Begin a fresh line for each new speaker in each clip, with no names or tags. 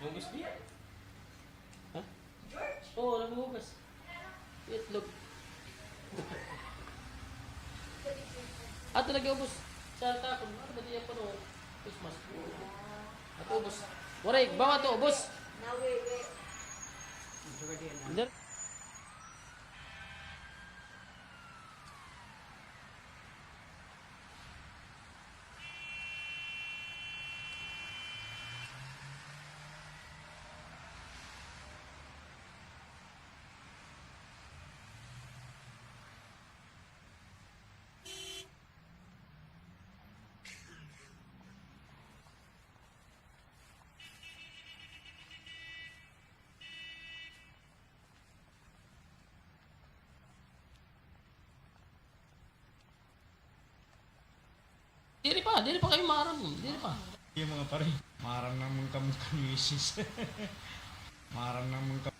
Hugas niya.
Ha?
George?
Oo, naghuhugas. Itlog. Ato lagi ubos sa takon. Ano ba diyan pa noon? Christmas. Ato ubos. Waray, bawa to ubos.
Nawewe.
Hindi. Dili pa kayo maram. Dili pa.
Yung mga pare, marang naman kami kamisis. Marang naman kami.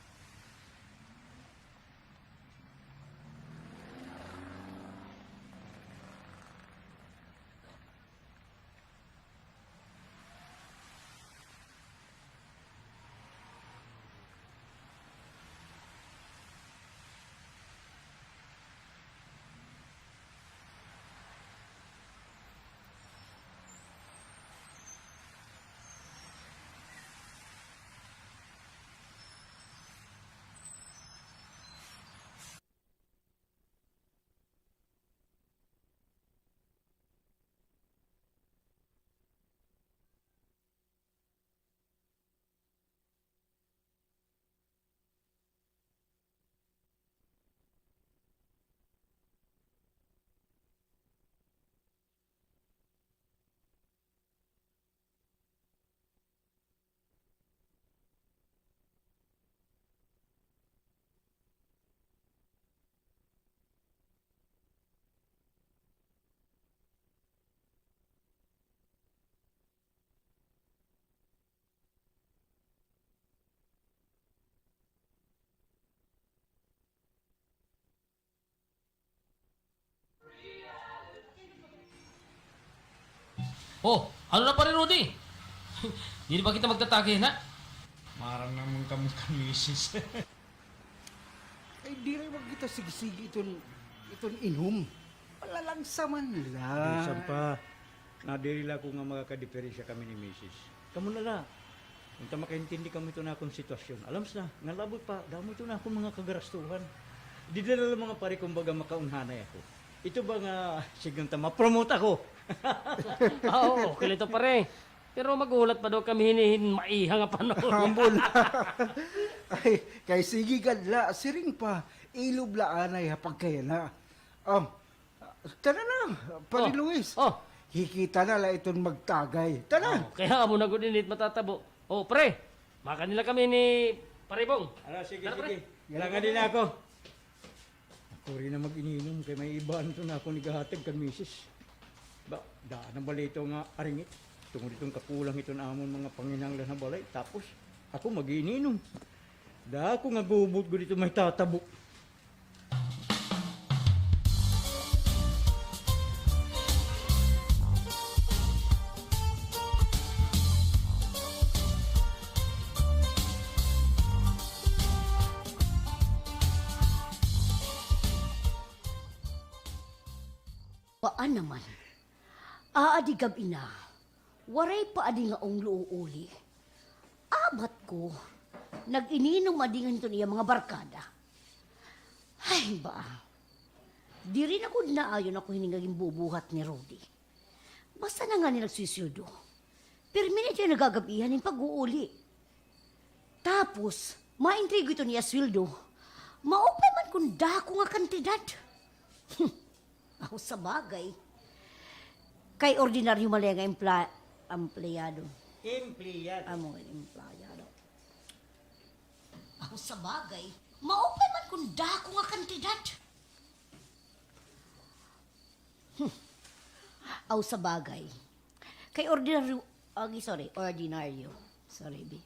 Oh, ano na pa rin, Rudy? Hindi ba kita magtatagi na?
Marang naman kami kamisis.
Ay, di rin wag kita sigisigi itong inhum. Malalansa man lang.
Minsan pa, nadirila ko nga makakadiferensya kami ni Mrs. Kamu na la. Kung ta makaintindi kami ito na akong sitwasyon. Alam na, nga labot pa, damo ito na akong mga kagarastuhan. Di na lang mga pare kumbaga makaunhanay ako. Ito ba nga, sigang ta ma-promote ako?
Oo, okay ito pare. Pero magulat pa daw kami hinihin maihang nga panahon.
Hambol. Ay, kay sige gadla, siring pa. Ilob laanay hapag kaya na. Tara na, Pari
Oh,
Luis.
oh.
Hikita na la itong magtagay. Tara.
Oh, kaya amo na gudinit matatabo. Oh, pre, makanila kami ni Paribong.
Ala, sige,
Tara,
sige. Kailangan din ako. Ako rin na mag-ininom kay may ibaan ito na ako ni gahatag kag Mrs. Ba, daan ang balay ito nga aringit. Tungod itong kakulang ito na amon mga panginanglan na balay. Tapos, ako mag-ininom. Da ako nga gubot ko dito may tatabo.
Paan naman? Aadi gabi na. Waray pa adi nga ong luuli. Abat ko. Nag-ininom adingan ito niya mga barkada. Ay ba? Di rin ako naayon ako hiningaging bubuhat ni Rudy. Basta na nga ni nagsusyudo. Pero minit yung nagagabihan ng pag-uuli. Tapos, maintrigo ito niya sweldo. Maupay man kung dako nga kantidad. Ako sa bagay. Kay ordinaryo mali nga empleyado.
Empleyado.
Amo nga empleyado. Ako sa bagay. Maupay man kung dako nga kantidad. Ako sa bagay. Kay ordinaryo, ordinaryo. Sorry, B.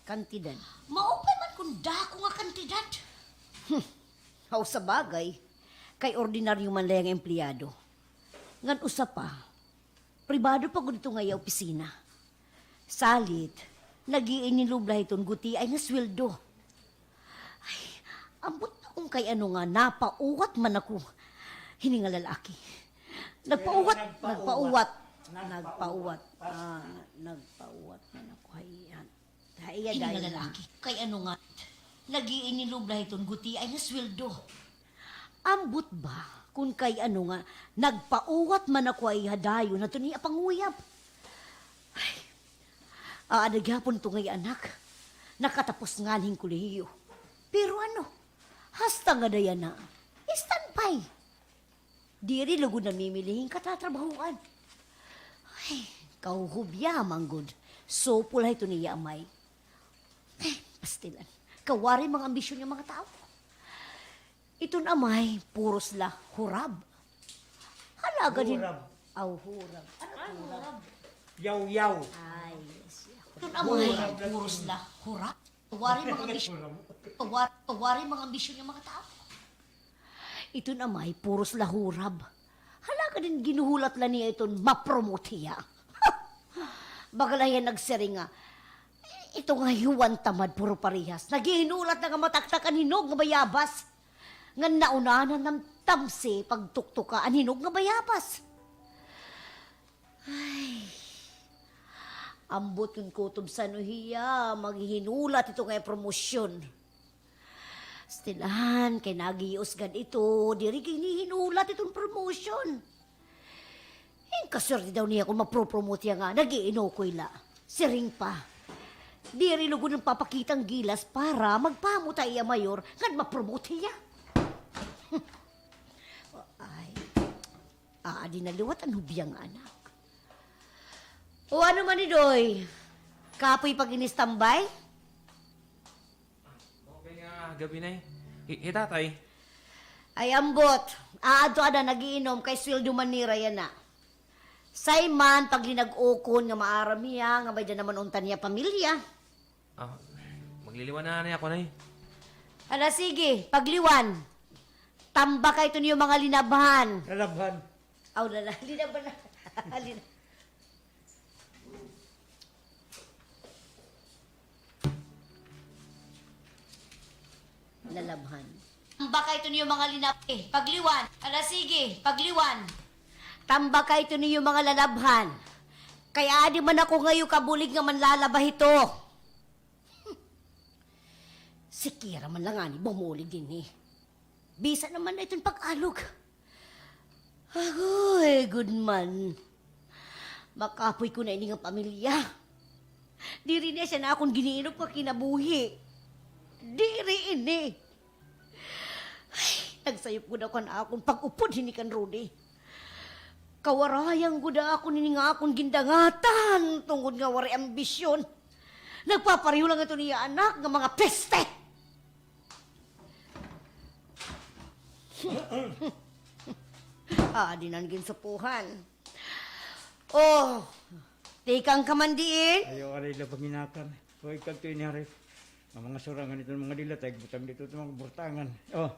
Kantidad. Maupay man kung dako nga kantidad. Ako sa bagay, kay ordinaryo man lang empleyado. Ngan usa pa, pribado pa gud ito nga iya opisina. Salit, nagiinilubla iton guti ay nga sweldo. Ay, ambot na kung kay ano nga, napauwat man ako. Hini nga lalaki. Nagpauwat man ako. Hayan. Hini nga lalaki. Kay ano nga, nagiinilubla iton guti ay nga sweldo. Ambot ba kung kay ano nga, nagpauwat man ako ay hadayo na ito niya panguyab. Ay, aadaghapon ito ngay anak. Nakatapos nga ning kolehiyo. Pero ano, hasta nga daya na, standby. Diri lugod na mimilihin katatrabahuan. Ay, kauhubya manggod. So pula ito niya amay. Pastilan, kawari mga ambisyon ng mga tao. Ito amay, puros la hurab. Halaga din.
Hurab.
Hurab. Ano hurab?
Yaw-yaw.
Ay, yes. Ito amay, puros la hurab. Kawari mga ambisyon. Kawari mga ambisyon ng mga tao. Ito amay, puros la hurab. Halaga din ginuhulat la niya iton mapromote niya. Bagalayan nagsering nga. Ito nga hiwan tamad puro parihas. Nagihinulat na nga mataktakan hinog nga bayabas. Nga naunanan ng tamsi pagtuktuka ang hinog nga bayabas. Ay, ambot yung kutob sa nuhiya, maghihinulat ito nga promosyon. Stilan, kay nagiusgan ito, diri kinihinulat itong promotion. Yung kasurdi daw niya kung mapropromote nga, nagiino ko ila. Siring pa. Diri lugo ng papakitang gilas para magpamuta iya mayor nga mapromote niya. Ay, di naliwat ang hubiyang anak. O ano man ni Doy? Kapoy pag inistambay?
Okay nga, gabi na eh. Tatay.
Ay, ambot. Aado ada nagiinom kay sweldo manira yan na. Sayman, pag linag-ukon nga maaramiya, nga may dyan naman untan niya pamilya.
Ah, magliliwan na ako na eh.
Ala, sige, pagliwan. Tamba ka ito niyo mga linabahan.
Lalabhan.
Aw, lala, linaban na. Lalabhan. Tamba ka ito niyo mga pagliwan. Ala, sige, pagliwan. Tamba ka ito niyo mga lalabhan. Kaya di man ako ngayon kabulig nga manlalabah ito. Si Kira man lang ani, bumulig din eh. Bisa naman na itong pag-alog. Agoy, good man. Makapoy ko na ini nga pamilya. Diri niya siya na akong giniinom pa kinabuhi. Diri ini. Ay, nagsayop ko na kan akong pag-upod hini kan Rudy. Kawarayang ko na ako nini nga akong gindangatan tungkol nga wari ambisyon. Nagpapariyo lang ito niya anak nga mga peste. Dinan ginsupuhan. Oh, tikang kamandiin.
Ayaw aray la panginakan. O ikaw ito inarif. Ang mga surangan ito mga dilatay, butang dito ito mga burtangan. Oh,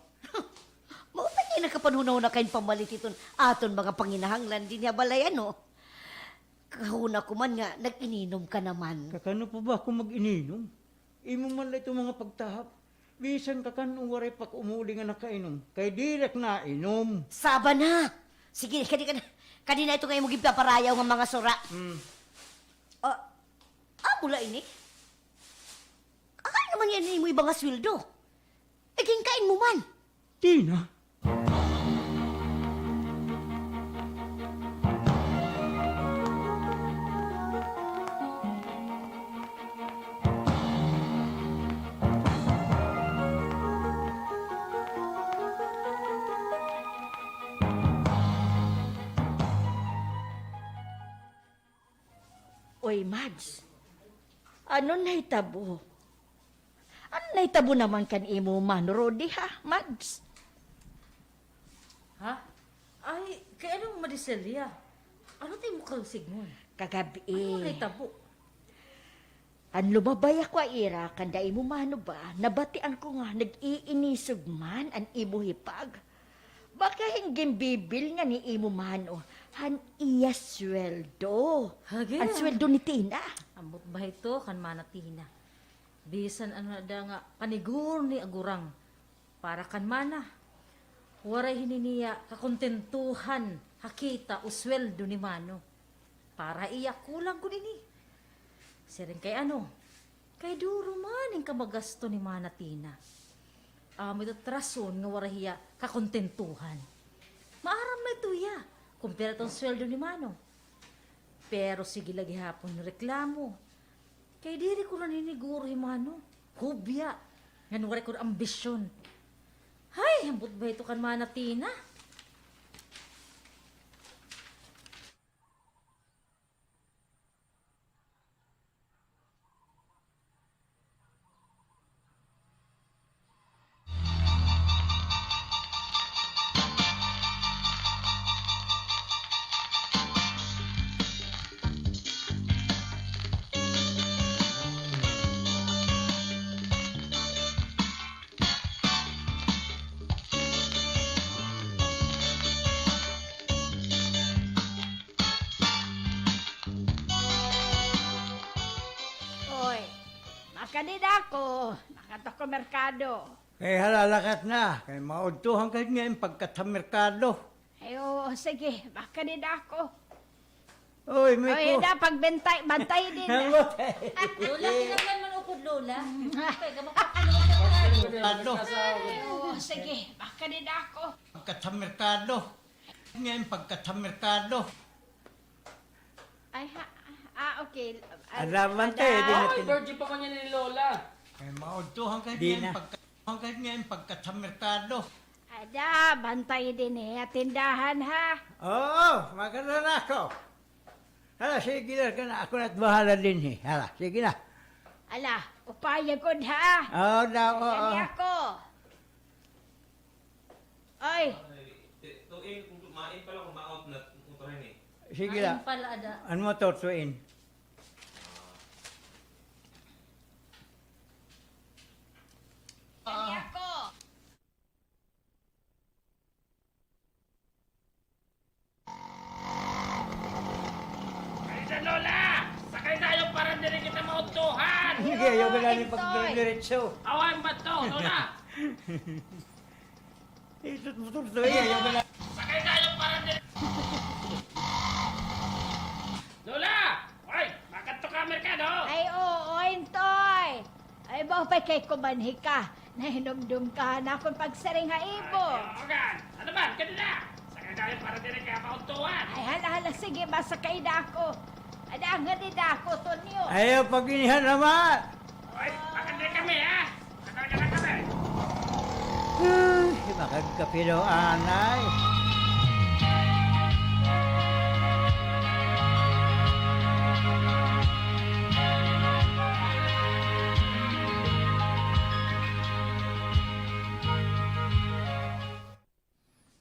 Mauta niya nakapanunaw na kain pamalit iton aton mga panginahanglan din niya balayan, no? Kahuna ko man nga, nag-ininom ka naman.
kakano pa ba kung mag-ininom? Imo man la ito mga pagtahap. Bisan kakanong waray pak umuli nga nakainom. Kay direk na inom.
Saba na! Sige, kanina ito kayo maging paparayaw ng mga sura. Mula ini? Akala naman yan mo ibang sweldo. Kain mo man.
Tina,
Oy, Mads. Ano nahitabo? Ano nahitabo naman kan imo man, Rodi, ha, Mads?
Ha? Ay, kaya anong Maricelia? Ano tayo mo kang sigmon?
Kagabi.
Ano kay tabo?
Ang lumabay ako ira, kanda imo mano ba, nabatian ko nga, nag-iinisog man ang imo hipag. Baka hinggin bibil nga ni imo mano, Han iya sweldo.
Hage.
Ang sweldo ni Tina.
Ambot ba ito kan manatina? Bisan ano na da nga panigur ni agurang para kan mana. Waray hininiya kakontentuhan hakita usweldo ni Mano. Para iya kulang ko nini. Siring kay ano? Kay duro man ang kamagasto ni Manatina. Ito trason nga warahiya kakontentuhan. Maaram na ito ya. Kumpira tong sweldo ni Mano. Pero sige lagi hapon reklamo. Kay diri ko na niniguro himano. Hubya. Nga wala ko ambisyon. Hay, hambot ba ito kan Manatina?
Oy, makanid ako. Makatok ko merkado.
Kay halalakat na, kay maudtuhan kayo ngayon pagkat sa merkado.
Ay, oo, sige, makanid ako.
Oy, may
Oy,
ko.
na, pagbantay, bantay din na.
Lola, kinanglan man upod Lola. Kaya gamak
Merkado.
Oo, sige, makanid ako.
Pagkat sa merkado. Ngayon pagkat sa merkado.
Ay, okay.
Alaman tayo, di
Ay,
natin.
virgin pa man yan ni Lola.
Kay maudtuhan kayo
Di
ngayon
na.
pagkat sa merkado.
Ada, bantay din eh, tindahan ha.
Oo, maganda na ako. Hala, sige na ka na. Ako na't bahala din eh. Hala, sige na.
Ala, upaya ko ha.
Oo daw, oo.
Kani ako. Oy,
Tuin, kung kumain pala, kumaot na utuhin eh.
Sige
Ayun
na.
pala ada.
Ano mo tutuin?
kani ako.
Kaysa Lola! Sakay tayo para din kita mautuhan!
Sige, ayaw ka lang yung
Itoy.
pagdiretso.
Awan ba to, Lola?
Ito, tutuloy, ayaw ka lang.
Sakay tayo para din... Lola! Oy! Bakit to ka merkado?
Ay, oo, intoy. Ay, ba pa kay kumanhi ka. Nahinomdum ka na akong pagsaring ha ibo.
Ogan! Ano ba? Kanina! Sakay tayo para din kaya mautuhan!
Ay, hala, sige, masakay na ako. Ada, nga din ako, Tonyo.
Ayaw paginihan naman.
Oy! Bakit din kami, ha? Sakay ka lang kami!
Makagkapi daw, anay.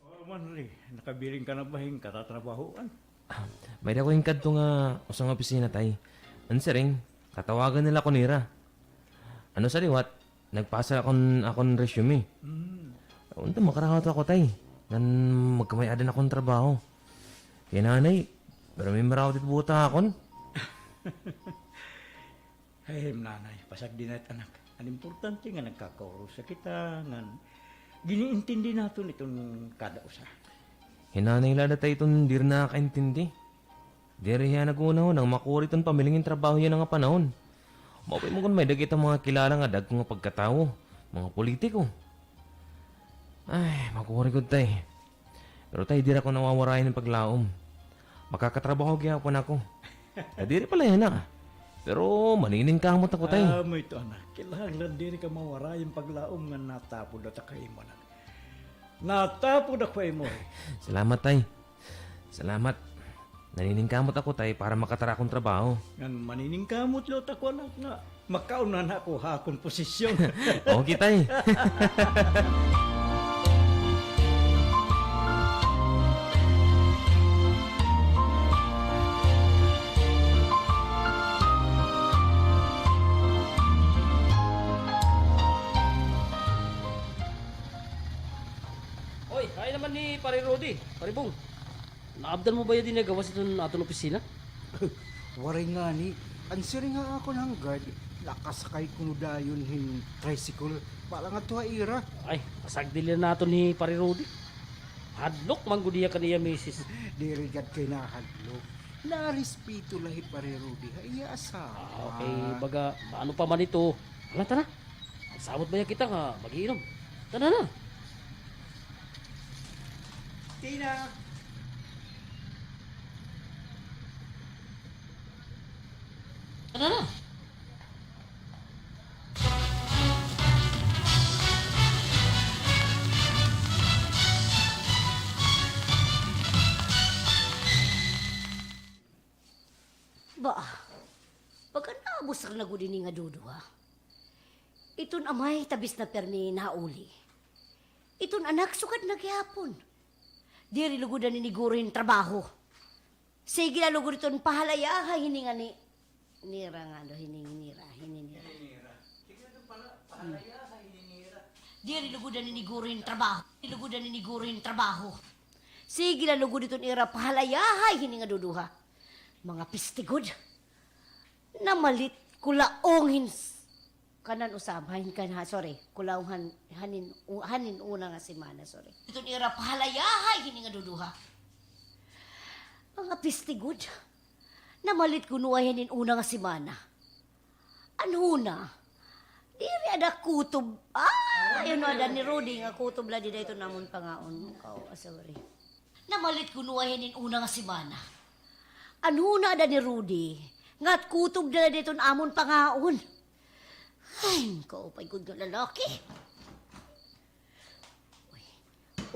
Oh, Manri, nakabiling ka na ba yung katatrabahoan?
May ako yung kadto nga usang opisina tay. Answering, katawagan nila ko nira. Ano sa liwat? Nagpasa akong resume. Unta makarakot ako tay. Nan magkamayada akong trabaho. Kaya nanay, pero may maraw dit buta akon.
Ay, nanay, pasag din at anak. Ang importante nga nagkakauro sa kita, nga giniintindi natin itong kada usa.
Hinanay lada tayo itong dir na kaintindi. Diri yan nag-una nang makuri itong pamilingin trabaho yan nga panahon. Mapay mo kung may dagit ang mga kilala nga dag nga pagkatao, mga politiko. Ay, makuri ko tay. Pero tay, dira ko nawawarayan ng paglaom. Makakatrabaho gyapon ako. Diri pala yan ah. Pero manining kamot ako tay.
Mo ito anak, kailangan din ka mawara yung paglaom nga natapod at kayo mo anak. Natapod ako mo.
Salamat tay. Salamat. Nanining kamot ako tay para makatara akong trabaho.
Nga manining kamot lot ako anak na makaunan ako hakon posisyon.
Okay tay.
Oy, kaya naman ni Pare Rudy, Pare Bong. Abdan mo ba yan dinagawas ito ng aton opisina?
Waray nga ni, ansiri nga ako ng guard, nakasakay ko dayon hin tricycle, pala nga tuwa ira.
Ay, pasagdili na nato ni Pare Rudy. Hadlok man gudiya kaniya misis.
Dirigad kay nahadlok. Narespeto lahi pare Rudy, haya asa.
Okay, baga, ano pa man ito? Wala, tara. Samot ba yan kita nga, mag-iinom. Tara na.
Tina!
Tara na.
Ba, pagka naabos ka na gudin nga dudu ha. Iton amay tabis na permi nauli. Iton anak sukad na gyapon. Diri lugudan ni gurin trabaho. Sige na lugod iton pahalaya ha hininga ni nira nga do hininira. Diri lugudan ni gurin trabaho. Lugudan ni gurin trabaho. Sige na lugod iton ira pahalaya ha hininga duduha. Mga pistigod. Namalit kulaong kanan usamahin kan ha, sorry. Kulaong hanin una nga semana, sorry. Itong ira pahalayahay hini nga duduha. Mga pistigod. Namalit kunuahin una nga semana. Ano na? Diri ada kutob. Ayun ada ni Rudy nga kutob la di dayto namon pangaon. Sorry. Namalit kunuahin una nga semana. Ano na ada ni Rudy? Ngat kutob na dito amon pangaon. Ay, kaupay ko nga lalaki. Uy,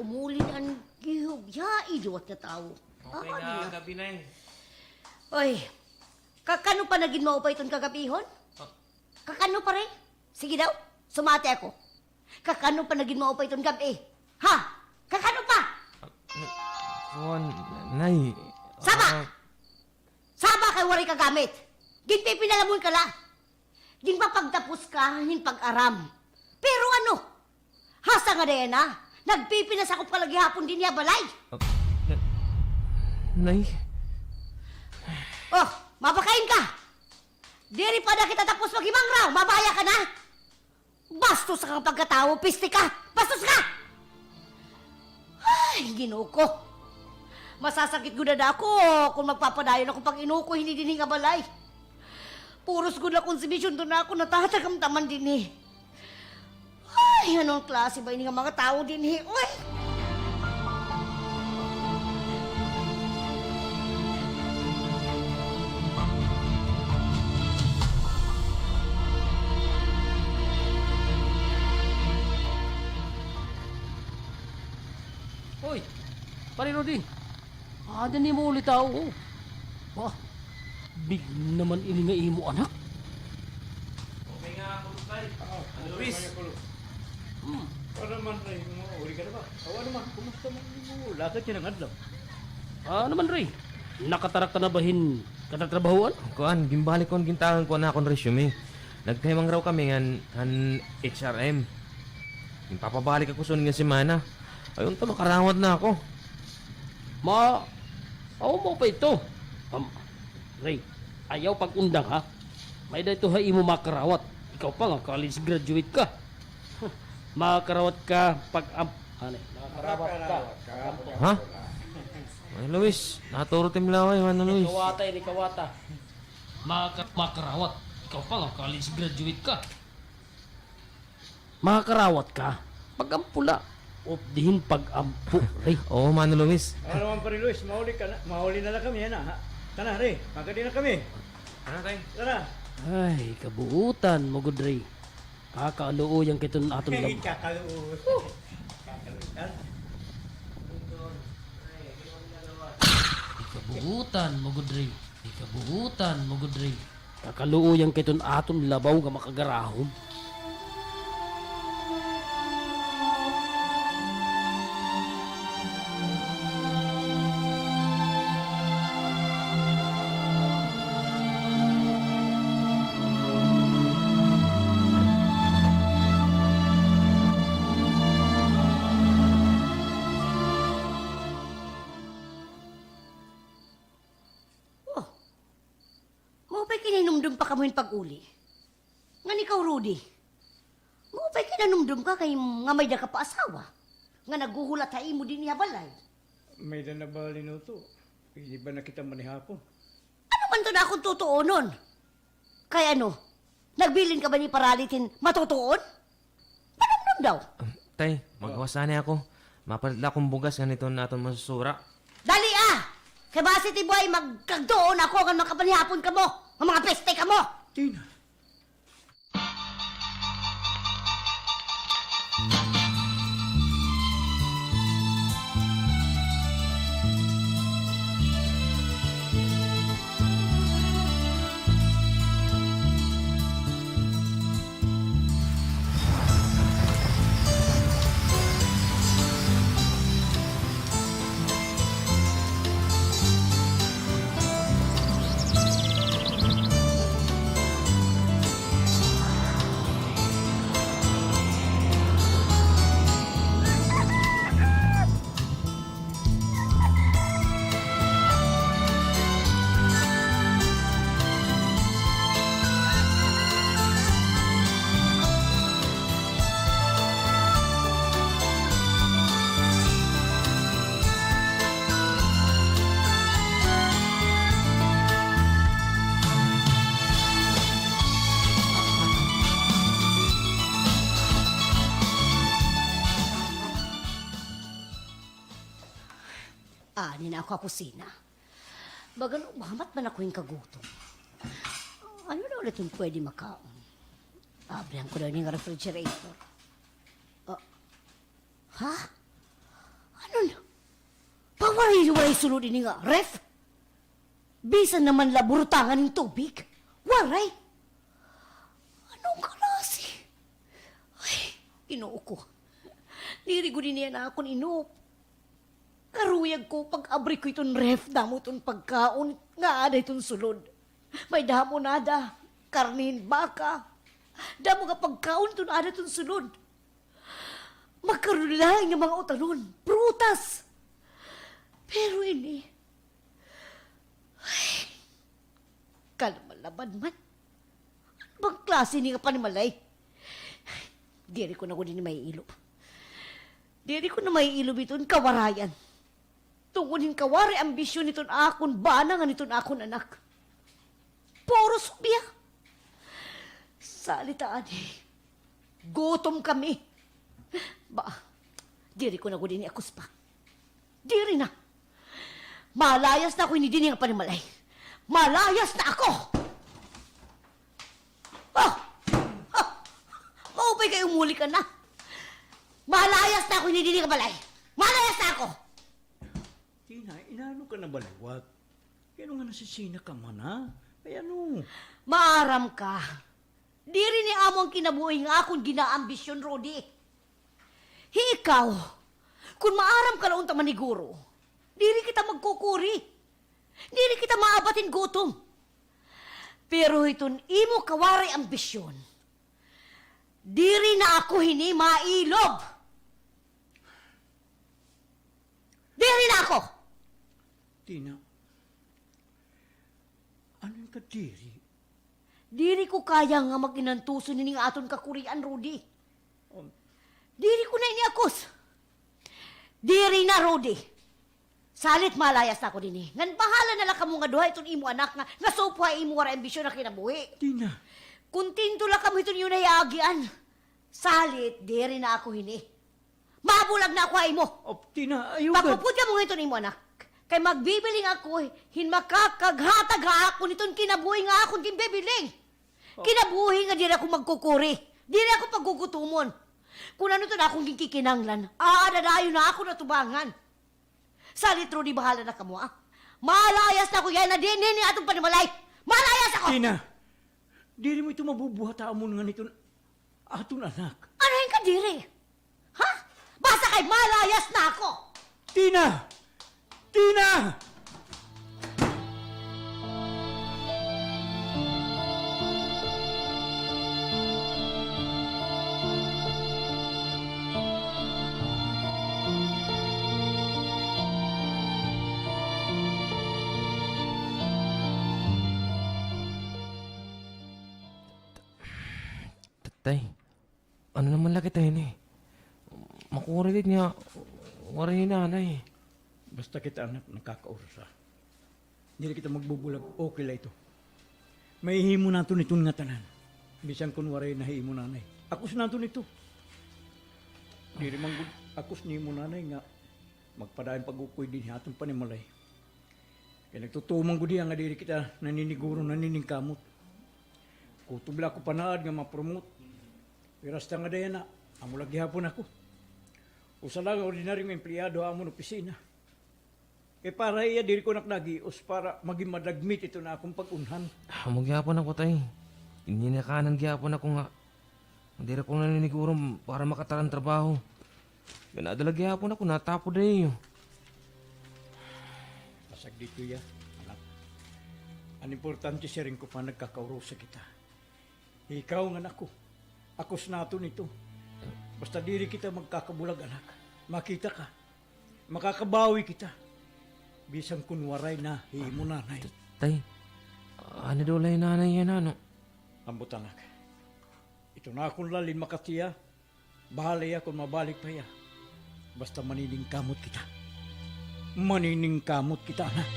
umuli ang gihog. Ya, idiot na tao.
Okay nga, gabi na eh.
Uy, kakano pa naging maupay itong kagabihon? Kakano pa rin? Sige daw, sumati ako. Kakano pa naging maupay itong gabi? Ha? Kakano pa?
Kuan, nay.
Saba! Saba kay wari ka gamit. Ginpipinalamon ka la. Ging mapagtapos ka, hin pag-aram. Pero ano? Hasa nga dayan na. Nagpipinas ako palagi hapon din niya balay.
Nay.
Oh, mapakain ka. Diri pa na kita tapos maghimang raw. Mabaya ka na. Bastos kang pagkatao, piste ka. Bastos ka! Ay, Ginoo ko. Masasakit gud na ako kung magpapadayon ako pag inuko hindi din nga balay. Puros gud na konsibisyon doon ako natatagamtaman din eh. Ay, anong klase ba ini nga mga tao din eh? Uy!
Hoy, Pare Rudy. Ada ni mo ulit ako. Wah, big naman ini nga imo anak.
Okay nga ako, tay.
Luis! Para man rin mo, uli ka na ba? Awa naman, kumusta man mo? Lakad ka ng adlaw.
Naman Ray. Nakatarak ka na bahin katatrabahuan?
Kuan, gimbalik kon gintangan ko na akong resume. Nagkahimang raw kami ngan HRM. Papabalik ako sa nga semana. Ayun to, makarawat na ako.
Aw mo pa ito. Ray, ayaw pag-undang ha. May dito ha imo makarawat. Ikaw pa nga, college graduate ka. Makarawat ka pag makarawat ka.
Ha? Ay, Luis, naturo timlaway, ano, Luis?
Ni kawata. Makarawat. Ikaw pa nga, college graduate ka. Makarawat ka. Pag-ampula. O dihin pag-ampu. Ray,
Oo, Mano Luis.
Ano naman pa rin, Luis? Mahuli na lang kami, yan ha? Tana, Ray, magkadi na kami.
Ano, tay?
Tara.
ay, kabuutan mo gud Ray. Kakaaluoy ang kiton aton lab.
Kakaluo.
Kabuutan mo gud Ray. Kabuutan mo gud Ray. Kakaaluoy ang kiton aton labaw nga makagarahom.
kinanumdum pa kamuhin pag-uli. Nga ikaw, Rudy. Ngupay kinanumdum ka kay nga may da ka pa asawa. Nga naguhulat ha mo din niya balay.
May danabali no to. Hindi ba nakita mo ni hapon?
Ano man to na akong totoo nun? Kaya ano, nagbilin ka ba ni paralitin matutuon? Panamdam daw.
Tay, magawasani ako. Mapalit lang akong bugas ganito naton masusura.
Dali ah! Kay base ti boy, magkagdoon ako ang makapanihapon ka mo. Ang mga peste ka mo.
Tina,
Ani na ako kusina. Bagan, mahamat man ako yung kagutom. Ano na ulit yung pwede makaon? Abrihan ko na yung refrigerator. Ha? Ano na? Pawaray-waray sunod ini nga, ref? Bisan naman laburutangan ng tubig? Waray? Anong klase? Ay, inuo ko. Diri ko din niya na akong inuop. Karuyag ko pag-abri ko itong ref, damo itong pagkaon, nga ada itong sulod. May damo nada, karnin, baka. Damo nga pagkaon itong ada itong sulod. Magkaroon lang ng mga utanon, prutas. Pero ini, ay, kalmalaban man. Ano bang klase ni nga panimalay? Diri ko na ko din may ilop. Diri ko na may ilop itong kawarayan. Tungunin kawari ambisyon niton akon bana nga niton akon anak. Puro subya. Salitaan gutom kami. Ba, diri ko na ko din akos pa. Diri na. Malayas na ako ini din nga panimalay. Malayas na ako! Maupay kayo umuli ka na. Malayas na ako ini din nga balay. Malayas na ako!
Tina, inano ka na balawat? Kaya nga nasisina ka man, ha? Ay ano?
Maaram ka. Diri ni amo ang kinabuhi nga akong ginaambisyon, Rodi. Ikaw, kung maaram ka laon ta maniguro, diri kita magkukuri. Diri kita maabatin gutom. Pero iton imo kawari ambisyon. Diri na ako hini mailob. Diri na ako.
Tina, anong ka diri?
Diri ko kaya nga mag-inantuso ni nga aton kakurian, Rudy. Diri ko na iniakos. Diri na, Rudy. Salit malayas na ako din eh. Ngan bahala na lang kamo nga duha itong imo anak nga sopa imo wara ambisyon na kinabuhi.
Tina,
Kuntinto lang kamo itong yun na yagian. Salit, diri na ako hini. Mabulag na ako ay mo.
Tina, ayaw ka.
Pagpupudya mo nga itong imo anak. Kay magbibiling ako, hinmakakaghatag ha ako nitong kinabuhi nga akong timbibiling. Kinabuhi nga di na ako magkukuri. Di na ako paggugutumon. Kung ano to na akong kikinanglan, aadadayo na ako na tubangan. Salit, Rudy, bahala na kamo, ah. Malayas na ako yan na din atong panimalay. Malayas ako!
Tina, diri mo ito mabubuhat amon nga nito aton anak.
Ano yung kadiri? Ha? Basta kay malayas na ako!
Tina! Tina!
Tay, ano naman laki tayo ni? Makurit nga, waray nanay.
Basta kita anak nakakaursa. Hindi kita magbubulag, okay lang ito. May himo nato nito nga tanan. Bisan kun waray na himo nanay. Akos nato nito. Di rin manggod, akos ni mo nanay nga magpadayon pag-ukoy din atong panimalay. Kaya nagtutumang ko diya nga diri kita naniniguro, naniningkamot. Kutubla ko panaad nga ma-promote. Wirasta nga daya na, amo lagi hapon ako. Usa lang ordinaryong empleyado amo ng opisina. E para iya diri ko naknagios para maging madagmit ito na akong pag-unhan.
Magyapon ako tay. Hindi na kanan gyapon ako nga. Hindi na ko naniniguro para makatarang trabaho. Ganadala gyapon ako, natapo na iyo.
Pasag dito ya, anak. Ang importante siya rin ko pa nagkakaurusa kita. Ikaw nga nako. Akos nato nito. Basta diri kita magkakabulag anak. Makita ka. Makakabawi kita. Bisan kunwaray na himo nanay.
Tay, ano daw lay nanay yan ano?
Ambot anak. Ito na akong lalin makatiya. Bahalaya kung mabalik pa ya. Basta manining kamot kita. Manining kamot kita anak.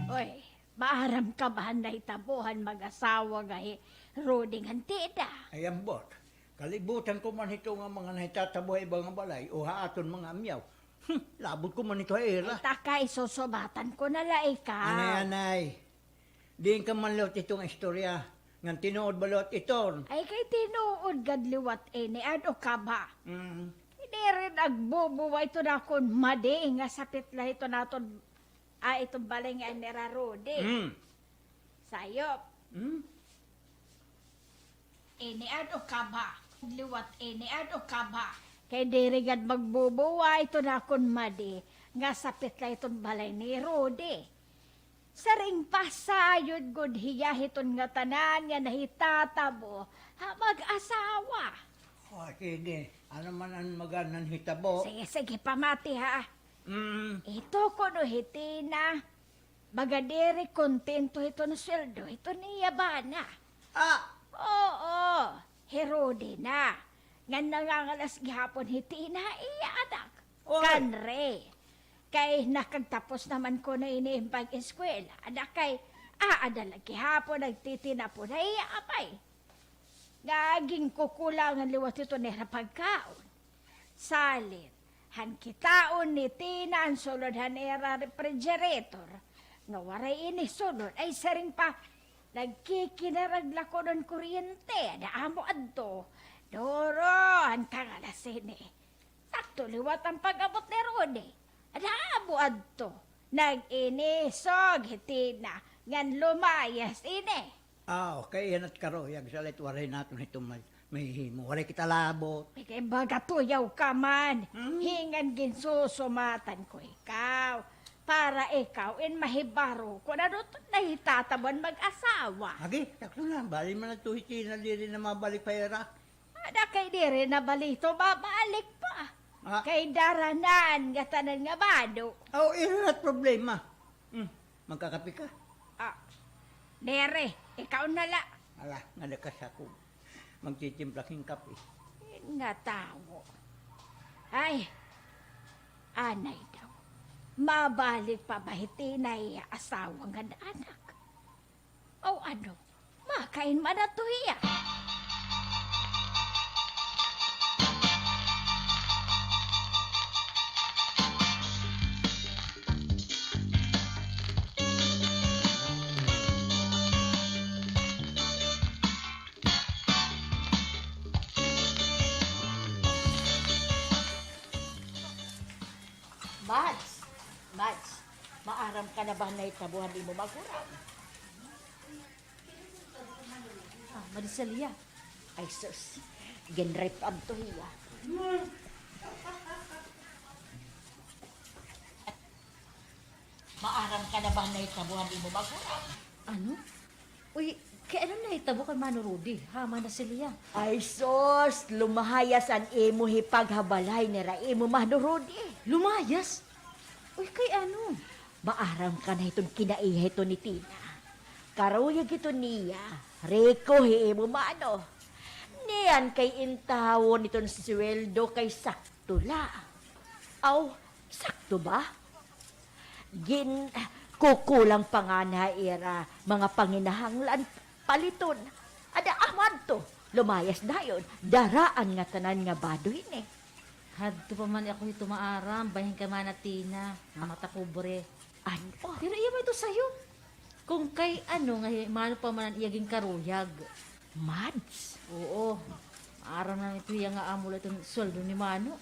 Oy, maaram ka ba na itabuhan mag-asawa nga roding hantida?
Ay ambot. Kalibutan ko man ito nga mga nahitatabuhay ibang balay o haaton mga amyaw. Labot ko man ito era.
Taka, isusubatan ko na lai ka.
Anay. Diin ka man lot itong istorya. Ngan tinuod balot ito.
Ay kay tinuod gadliwat ni ano ka ba?
Mm.
Hindi rin agbubuwa ito na kung madi nga sapit la ito naton itong balay nga nera Rodi.
Mm.
Sayop.
Mm.
Ini ano ka ba? Liwat ini ano ka ba? Kay dirigad magbubuwa ito na kung madi nga sapit la itong balay ni Rodi. Saring pasayod gud hiya hiton nga tanan nga nahitatabo mag-asawa.
O, sige. Ano man ang maganan hitabo?
Sige, pamati ha.
Mm.
Ito ko no hitina. Bagadiri kontento ito na sweldo. Ito niya ba na?
Ah!
Oo, Herode na. Nga nangangalas gihapon hitina iya anak.
Oy.
Kanre. Kay nakagtapos naman ko na iniimbag eskwela. Anak kay adala gihapon nagtitina po na iya apay. Naging kukulangan liwat ito nila pagkaon. Salit, han kitaon ni Tina ang sulod han era refrigerator. Nga waray ini sulod ay saring pa nagkikinaragla ko ng kuryente. Daamo adto. Doro, han kangalasini. Sakto liwat ang pag-abot ni Rode. Daamo adto. Nag-inisog hitina. Ngan lumayas ini.
Ah, okay. Yan at karoyag. Salit waray natin itong may himo. Waray kita labot.
Kaya baga tuyaw ka man. Hingan ginsusumatan ko ikaw. Para ikaw in mahibaro ko na doon nahitataban mag-asawa.
Agi, takto na. Bali man na tuhiti na diri na mabalik pera.
Ada kay diri na balito, babalik pa.
Ah.
Kay daranan, gatanan nga bado.
Oh, irat problema. Magkakapi ka.
Ah, dere, ikaw nala.
Ala, nalakas ako. Magtitimplaking kape.
Nga tao. Ay, anay daw. Mabalik pa ba hitinay asawa nga na anak? O ano, makain man na to iya.
Mads, maaram ka na ba na itabuhan di mo magurang?
Marisalia.
Ay sus, genrep ang to hiya. Maaram ka na ba na itabuhan di mo magurang?
Ano? Uy, kailan na itabo kay Mano Rudy? Hama na sila.
Ay sus, lumahayas ang imo hipaghabalay ni Raimo Mahnurodi.
Lumayas? Uy, kay ano?
Maaram ka na itong kinaihe ito ni Tina. Karuyag ito niya, Rico hiimo mano. Niyan kay intawon itong sweldo kay sakto la. Aw, sakto ba? Kukulang pa nga na ira mga panginahanglan paliton. Ada ahmad to, lumayas dayon, daraan nga tanan nga baduhin eh.
Hadto pa man ako ito maaram, bahin ka man Tina, mga takubre.
Ano?
Pero iya mo ito sa'yo. Kung kay ano nga, mano pa man ang iyaging karuyag.
Mads?
Oo, maaram na ito iya nga amula itong sweldo ni Mano.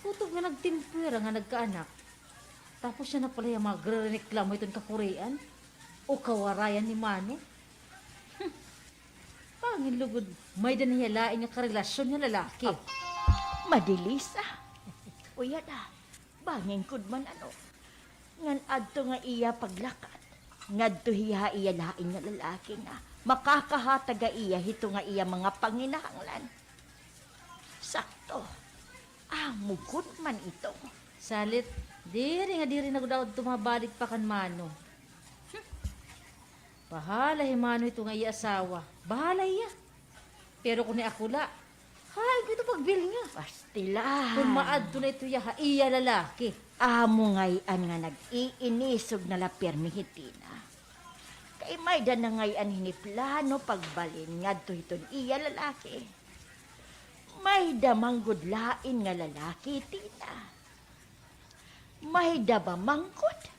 Kutob nga nagtimpira nga nagkaanak. Tapos siya na pala yung magre-reklamo itong kakurian o kawarayan ni Mano. Pangin lugod, may danihalain nga karelasyon nga lalaki.
Madilis ah. Uya na, bangin kud man ano. Ngan adto nga iya paglakat. Ngadto hiya iya lain nga lalaki nga. Makakahataga iya hito nga iya mga panginahanglan. Sakto. Mugod man ito.
Salit, diri na daw tumabalik pa kan Mano. Bahala Mano ito nga iya asawa. Bahala iya. Pero kung ni akula, hay, ito pagbil nga.
Pastila.
Kung maadto na ito iya lalaki.
Amo ngayon nga nag-iinisog na la permihitina. Kay may da na ngayon hiniplano pagbalin nga iton iya lalaki. May da manggudlain nga lalaki, Tina. May da ba mangkot?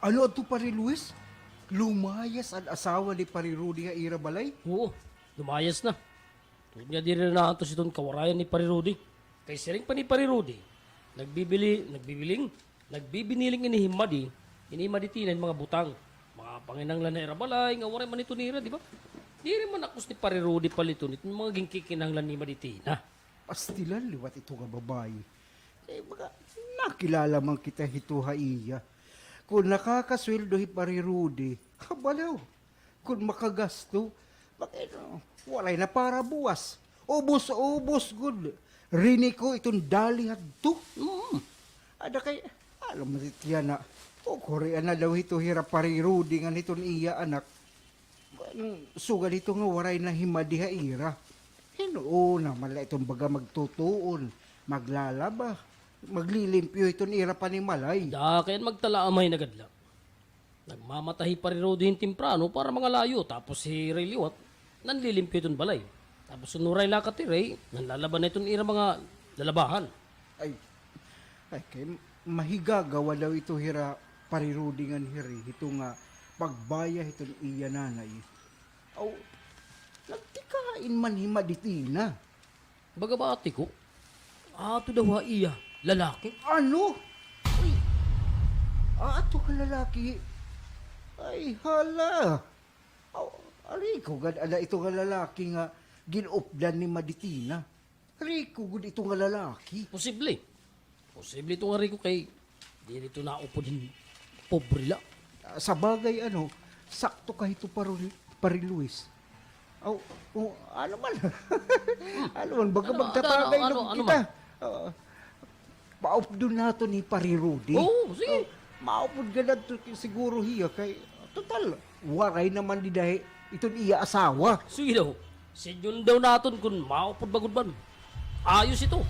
Ano ato pari Luis? Lumayas ang asawa ni pari Rudy nga ira balay?
Oo, lumayas na. Tulad nga di rin na si itong kawarayan ni Pari Rudy. Kay siring pa ni Pari Rudy, nagbibiniling inihimadi tinan mga butang. Mga panginanglan na irabalay, nga waray man ito nira, di ba? Di rin man akos ni Pari Rudy palito nito, mga gingkikinanglan ni Maditina.
Pastilan liwat ito nga babae. Eh, baka nakilala man kita hituha iya. Kung nakakasweldo hi pari Rudy, kabalaw. Kung makagasto, bakit walay na para buwas. Ubos, good. Rini ko itong dali hadto. Ada kay, alam mo titiya na, korean na daw ito hirap pari Rudy nga nitong iya anak. Suga dito nga waray na himadiha ira. Hinoo naman la itong baga magtutuon, maglalaba, maglilimpyo itong ira pa ni Malay.
Da, kaya magtala amay nagadla. Nagmamatahi Pari Rudy yung timprano para mga layo, tapos si Ray Liwat, nanlilimpyo itong balay. Tapos sunuray lakat ni Ray, nanlalaban na itong ira mga lalabahan.
Ay kay mahigagawa daw ito hira pari Rudy nga hiri. Ito nga pagbaya itong iya nanay. Aw, nagtikain man himaditina.
Bagabati ko, ato daw ha iya, lalaki.
Ano? Uy, ato ka lalaki. Ay, hala. Aw, ariko gad ala ito nga lalaki nga ginupdan ni Maditina. Ariko gud ito nga lalaki.
Posible ito nga rin ko kay, di rito naupo din pobre la.
Sa bagay sakto ka ito pari Luis. Aw, ano man? Ano man, baga
Ano,
magtatagay
ano,
lang
ano
kita. paupdon nato ni Pari Rudy.
Oo, sige.
Maupod ka na to siguro hiya kay total waray naman di dahi iton iya asawa.
Sige daw. Sinyon daw naton kung maupod bagod ban. Ayos ito.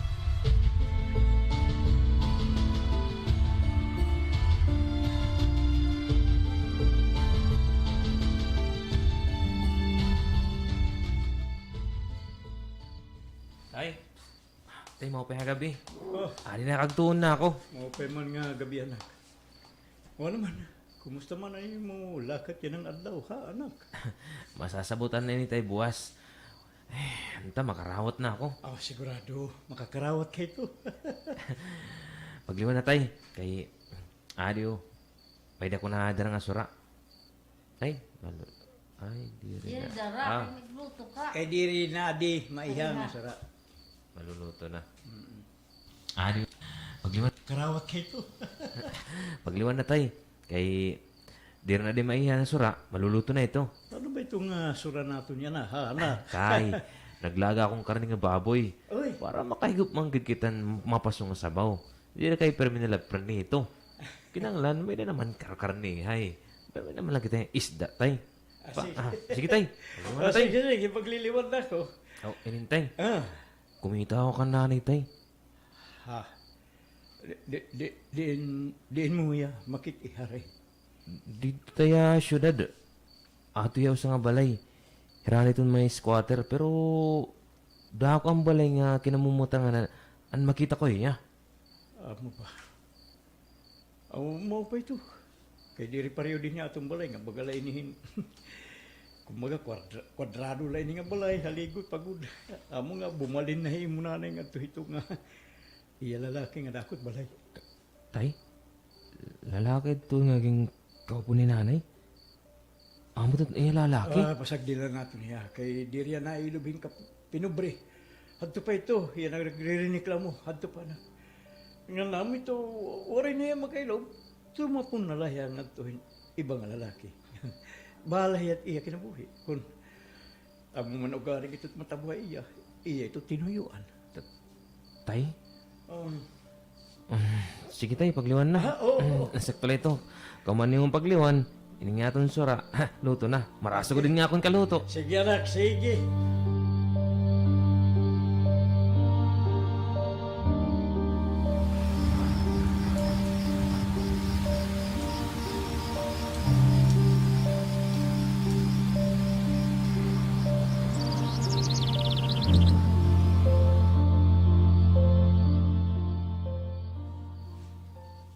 Tay. Tay, mau pa gabi.
Oh,
Ari na kagtuon na ako.
maupay man nga gabi anak. Wala man, kumusta man ay mo lakat yan ang adlaw ha anak?
Masasabutan na ni tay buwas. Anta, makarawat na ako.
Oh, sigurado, makakarawat kayo to.
Pagliwan na tay, kay Adio. Pwede ko na darang asura. Ay, malo. Ay, di rin
Yan,
na.
dara,
Ah,
nagluto ka.
Eh di rin na di, maihang sara.
maluluto na. Adio. Pagliwan.
Karawat kayo to.
Pagliwan na tay. Kay di rin na di maihan na sura. Maluluto na ito.
Ano ba itong sura nato niya na ha anak?
Kay, naglaga akong karne nga baboy.
Uy,
Para makahigup mang gigitan mapasong nga sabaw. Di na kay perminala pernito. Kinanglan, may na naman karkarne, hay. May naman lang kita yung isda, tay. Sige, tay. Pagliwan na, tay.
sige, sige, pagliliwan na ko.
Oh, inintay.
Ah,
Kumita ako kan nanay, tay.
ha. Diin mo ya, makikihari.
Dito taya syudad. Ato yaw sa nga balay. Hirani itong may squatter, pero dako ang balay nga kinamumutan nga na an makita ko ya.
Amo pa. Amo mo pa ito. Kay diri pareho din niya atong balay nga bagala inihin. Kumaga kwadrado lang ini nga balay haligot pagod. Amo nga bumalin na himo nanay nga tuhito nga iya lalaki nga dakot balay.
Tay, lalaki ito nga ging kaupo ni nanay. Amo ito iya lalaki.
Pasag dila nato niya kay diri na ilubing ka pinubre. Hadto pa ito, iya nagre-reklamo, hadto pa na. Nga namo ito, oray niya makailaw. Sumapon na lahi ang atuhin ibang lalaki. Bahala at iya kinabuhi. Kung amo man ugaring ito't matabuhay iya ito tinuyuan.
Tay,
Um,
sige tay, pagliwan na.
oo.
Sakto lang ito. Kaman yung pagliwan, iningaton sura. Ha, luto na. Maraso ko din nga akong kaluto.
Sige anak, sige.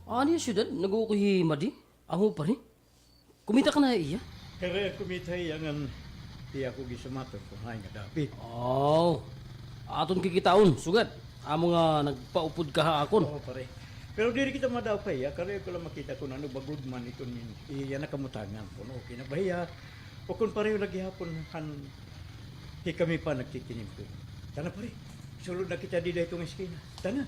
Ano yung syudad? Nag-uukuhi madi? Amo pa rin? Kumita ka na iya?
Kaya kumita iyangan iya ko gisumaton kung hay nga dapat.
Oh, aton kikitaon, sugat. Amo nga nagpaupod ka ha akon.
Oo pare. Pero diri kita madaw pa iya, kaya ko lang makita ko na ano bagod man ito iya na kamutangan po. Okay na ba iya? O kung pareho lagi hapon han di kami pa nagtitinim ko. Tana pare, sulod na kita di dahil itong eskina. Tana.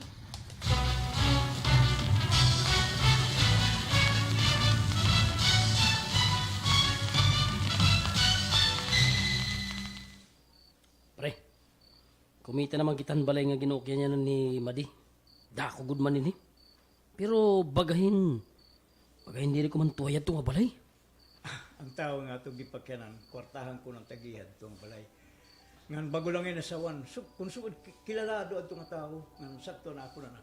Pre, kumita naman kitan balay nga ginukya niya ni Madi. Dako good man ini. Pero bagahin diri ko man tuyad to nga balay.
Ang tao nga itong gipakyanan, kwartahan ko ng tagihan itong balay. Ngan bago lang yun nasawan, kung sugod kilalado at nga tao, ngan sakto na ako na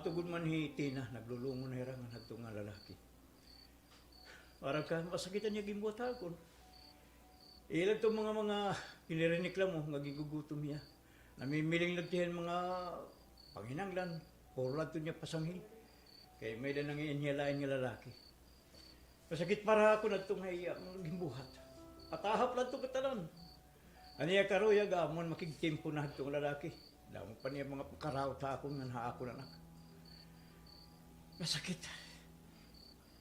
tugod man hitina, naglulungo na hirangan at nga lalaki. Parang ka, masakitan niya gimbuat akon. Ilag itong mga kinirinikla mo, nga gigugutom niya. Namimiling nagtihan mga panginanglan, puro lang niya pasanghil. Kaya may na nangiinyalain nga lalaki. Masakit para ako na itong gimbuhat. At ahap lang itong katalan. Aniya karoya gamon makigtimpo na itong lalaki. Damo pa niya mga karaot ha akong nanha ako na nak. Masakit.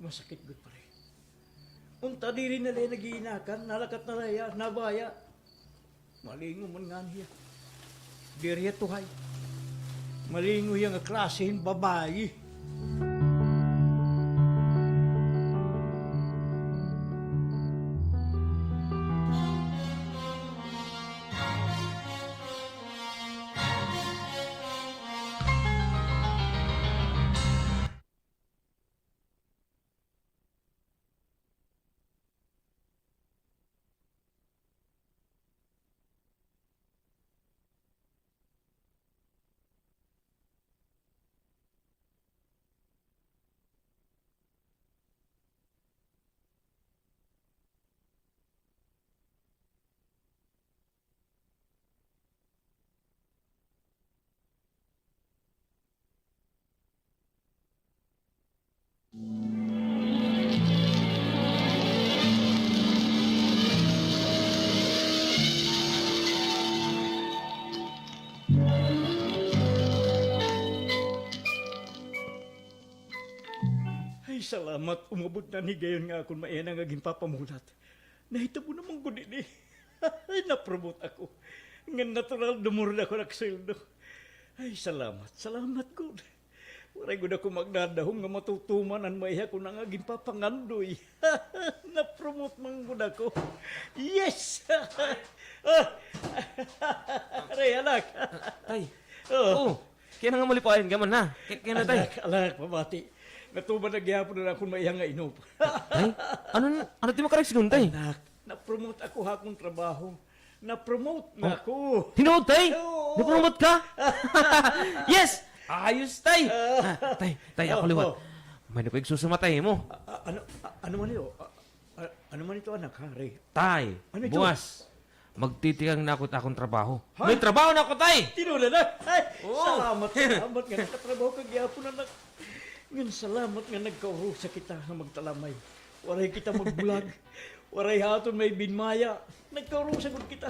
Masakit good pa rin. Unta di rin nalay nagiinakan, nalakat na laya, nabaya. Malingo man nga niya. Diriya tuhay. Malingo yung klasehin babae. salamat umabot na ni gayon nga akong mayan ang aging papamulat. Nahita mo namang gunin eh. Ay, napromote ako. Nga natural dumurod ako nagsweldo. Ay, salamat good. Waray gud ako magdadahong nga matutuman ang maiha ko nang aging papangandoy. Napromote man gud ako. Yes! Aray, anak.
Tay.
Oh.
Oh, kaya nga malipayan ka man na. Kaya na, tay.
Anak, pabati. Natuman na gyapon na akong maiha nga inom.
Tay, ano ti makarek sigun, tay?
Anak, na-promote ako akong trabaho. Na-promote na ako.
Hinood, tay?
Oo.
Napromote ka? Yes! Ayos, tay! Tay, ako liwat. May na ko igsusumatay mo.
Ano man ito? Ano man ito, anak, ha, Ray?
Tay,
Ano ito?
buwas. Magtitikang na ako akong trabaho. May trabaho na ako, tay!
Tinula na! Ay,
Oo.
salamat nga nakatrabaho ka gyapon, anak. Ngan salamat nga nagkaurusa kita nga magtalamay. Waray kita magbulag. Waray haton may binmaya. Nagkaurusa gud kita.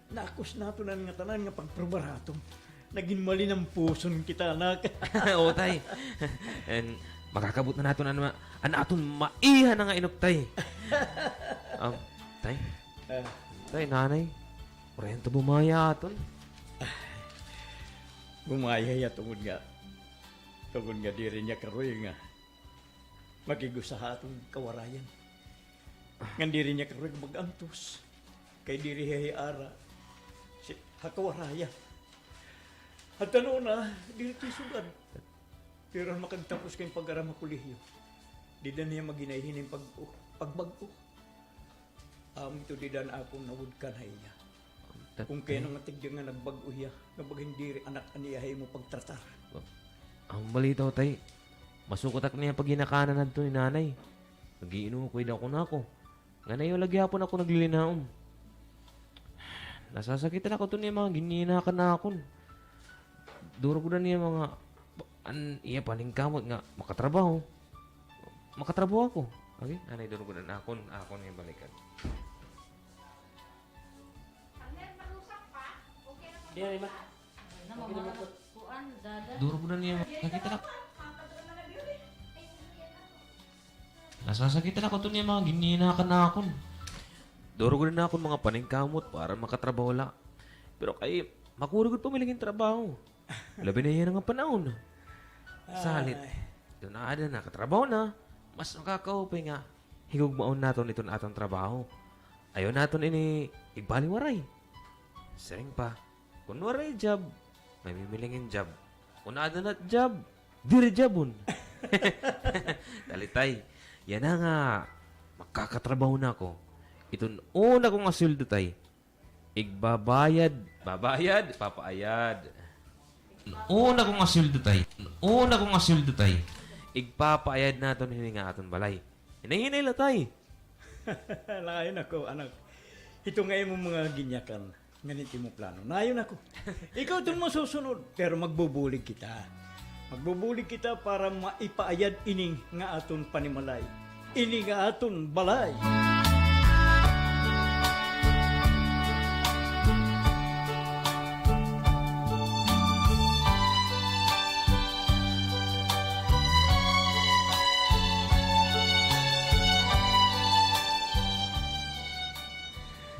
Nakos nato na nga tanan nga pagprobaraton. Naging mali ng puson kita, anak.
Oo, tay. And makakabot na nato na aton maiha na nga inok, tay. Tay, tay, nanay. Orento bumaya aton.
Gumaya tungod nga. Tungod nga diri niya karoy nga. Makigusa atong kawarayan. Ngan diri niya karoy magantos. Kay diri hihiara. Si hakawarayan. At ano na, diri ti sugad. Pero makagtapos kayong pag-aram sa kolehiyo. Di na niya maginaihin yung pagbago. Ito di na akong nawudkan niya. Kung kaya nang natigyan nga nagbago hiya, nabaging diri anak aniyahay mo pagtratar.
Ang balitaw, tay. Masukot ak niya pag ginakanan na ni nanay. Nagiinom ko daw ko na ako. Nga na yung lagyapon ako naglilinaom. Nasasakitan ako to niya mga gininakan na akon. Duro ko na niya mga iya paningkamot nga makatrabaho. Makatrabaho ako. Okay? Anay duro ko na akon niya balikan.
Diri ma.
Kuan, dada.
Duro ko na niya nakita na. Nasasakitan ako to niya mga gininakan na akon. Duro ko na akon mga paningkamot para makatrabaho la. Pero kay makurugod pa milingin trabaho. Labi na yan ang panahon. Salit. Doon na ada na, katrabaho na. Mas nakakaupay nga. Higugmaon naton ito na atong trabaho. Ayaw naton ini igbaliwaray. Sering pa. Kung waray job, may mimilingin job. Kung ada na job, diri jobon. Dalitay. Yan na nga. Makakatrabaho na ako. Itong una kong asildo tay. Igbabayad. Babayad. Papaayad. Una kong asildo tay. Igpapaayad naton hininga aton balay. Hinahinay la tay.
Layon ako, anak. Ito ngayon mo mga ginyakan. Ganito mo plano. Nayon ako. Ikaw itong masusunod. Pero magbubulig kita. Magbubulig kita para maipaayad ining nga aton panimalay. Ini nga aton balay.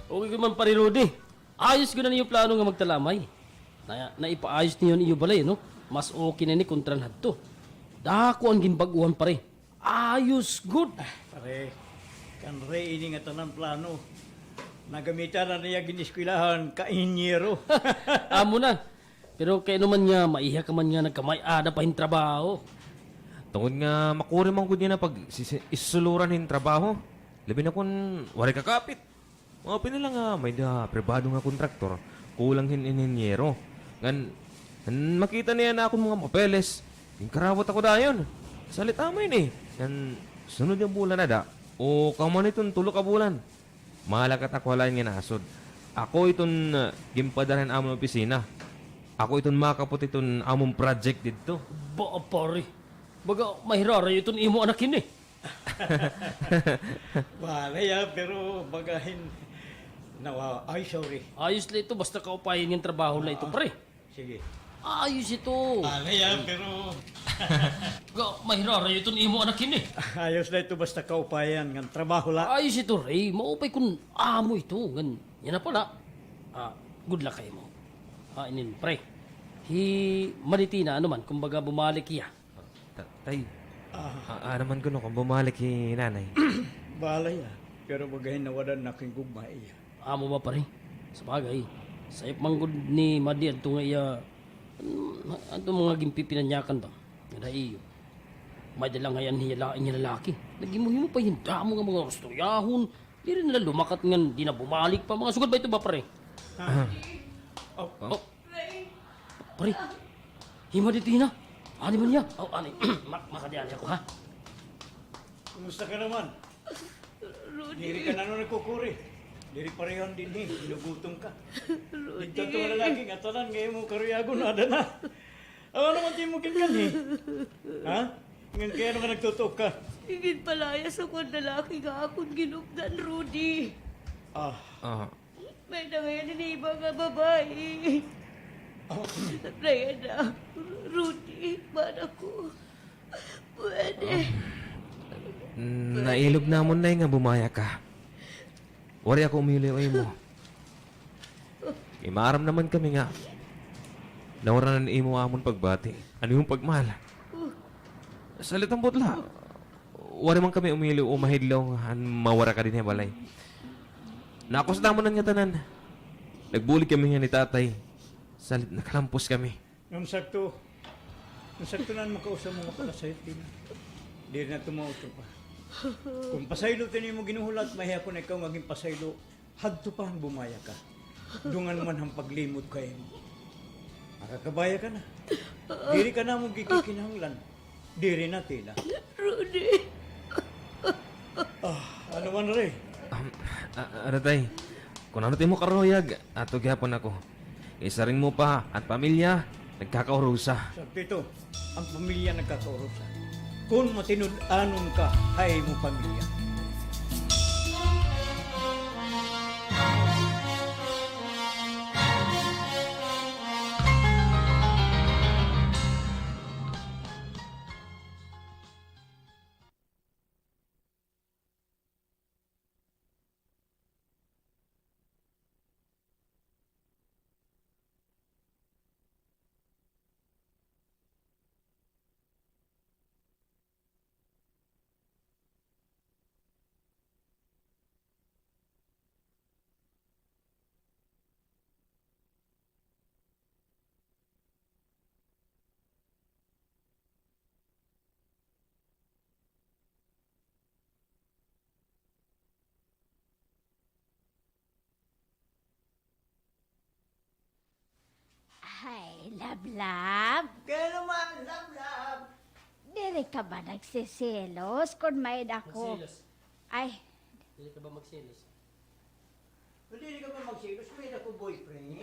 Okay ko man pare Rudy. Ayos ko na niyo plano nga magtalamay. Naipaayos niyo niyo balay, no? Mas okay na ni kontran hadto. Dako ang ginbaguhan pare. Ayos, good.
Pare, kan re ini nga tanan plano. Nagamitan na niya giniskwelahan ka inyero.
Amo na. Pero kaya naman niya, maiha ka man nga nagkamay ada pa yung trabaho.
Tungod nga makuri man ko na pag isuluran hin trabaho. Labi na kung wari kakapit. Mga pinila nga may da pribado nga kontraktor. Kulang hin ininyero. Ngan makita niya na akong mga papeles. Yung karawat ako dayon. Salit amay ni. Ngan sunod yung bulan na da. O kaman itong tulo ka bulan. Malakat ako wala nga nasod. Ako itong gimpadaran among opisina. Ako itong makapot itong among project dito.
Ba, pare. Baga, mahirara itong imo anakin eh.
Wala ya, pero bagahin. Ay, sorry.
Ayos na ito, basta kaupayin yung trabaho na ito, pre.
Sige.
Ayos ito.
Wala ya, pero
Mahirara yun imo anak ini.
Ayos na ito basta kaupayan ng trabaho la.
Ayos ito, Ray. Maupay kun amo ito. Yan na pala. Good luck kayo mo. Inin, pre. Manitina, ano man, kumbaga bumalik iya.
Tay, naman ko no kung bumalik si nanay.
Balay pero bagahin na wadan na king gugma iya.
Amo ba pare? Sa bagay. Sayop manggod ni Madi at nga iya. Ano mga gimpi pinanyakan ba? Nga iyo. May dalang ngayon hiyalain niya lalaki. Nagimuhimo pa yung damo nga mga gustoyahon. Di rin nila lumakat nga di na bumalik pa. Mga sugod ba ito ba pare? Oh. Pare, hima dito na. Ani man niya? Ani. Makadiyan ako ha?
Kumusta ka naman? Diri ka na nung nagkukuri. Diri parehan din ginugutom ka. Dito ito nga lalaki nga tanan ngayon mo karuyago na ada na. Ano naman di mo kinkan Ha? Ngayon kaya naman nagtutok ka.
Higit palayas ako ang lalaki nga akong ginugdan, Rudy. May na ngayon iniiba nga babae. Kaya na, Rudy, mana ko. Pwede.
Nailog namon na nga bumaya ka. Wari ako umili mo. Imaram naman kami nga. Nawaran na imo amon pagbati. Ano yung pagmahal? Salitang butla. Wari man kami umili o mahidlaw nga mawara ka din balay. Nakos naman nga tanan. Nagbulig kami nga ni tatay. Salit nakalampos kami.
Nung sakto na mo kausap mo nga pala sa'yo, di na tumauto pa. Kung pasaylo tini mo ginuhulat, mahiyapon na ikaw maging pasaylo, hadto pa ang bumaya ka. Dungan man ang paglimot kayo. Makakabaya ka na. Diri ka na mong gikikinahanglan. Diri na tila.
Rudy.
Ano man rin?
Ano tay? Kung ano tayo mo karoyag, ato gyapon ako. Isa rin mo pa at pamilya, nagkakaurusa.
Sabi ito, ang pamilya nagkakaurusa. Kung matinud-anon ka, hay mo pamilya.
Ay, love.
Kaya naman, love.
Dili ka ba nagsiselos kung may dako? Ay,
Hindi ka ba magsilos?
Hindi ka ba magsilos? May ako boy.